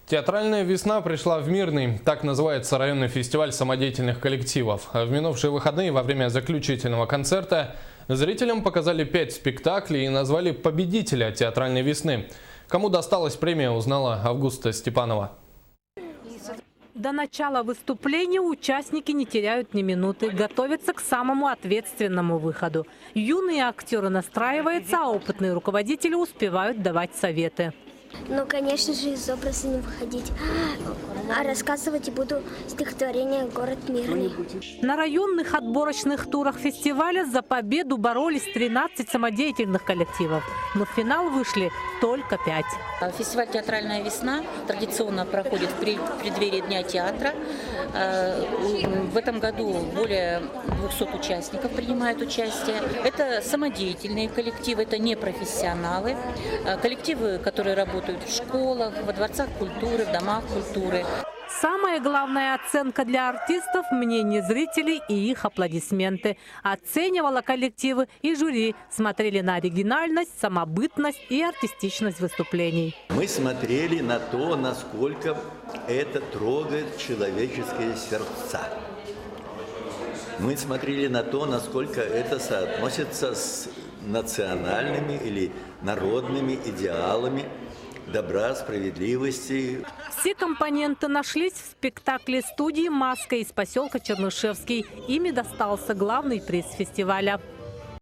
Театральная весна пришла в Мирный. Так называется районный фестиваль самодеятельных коллективов. В минувшие выходные во время заключительного концерта зрителям показали 5 спектаклей и назвали победителя театральной весны. Кому досталась премия, узнала Августа Степанова. До начала выступления участники не теряют ни минуты, готовятся к самому ответственному выходу. Юные актеры настраиваются, а опытные руководители успевают давать советы. Ну, конечно же, из образа не выходить. А рассказывать буду стихотворение «Город мирный». На районных отборочных турах фестиваля за победу боролись 13 самодеятельных коллективов. Но в финал вышли только 5. Фестиваль «Театральная весна» традиционно проходит в преддверии Дня театра. В этом году более 200 участников принимают участие. Это самодеятельные коллективы, это не профессионалы. Коллективы, которые работают в школах, во дворцах культуры, в домах культуры. Самая главная оценка для артистов – мнение зрителей и их аплодисменты. Оценивала коллективы и жюри, смотрели на оригинальность, самобытность и артистичность выступлений. Мы смотрели на то, насколько это трогает человеческие сердца. Мы смотрели на то, насколько это соотносится с национальными или народными идеалами добра, справедливости. Все компоненты нашлись в спектакле студии «Маска» из поселка Чернышевский. Ими достался главный приз фестиваля.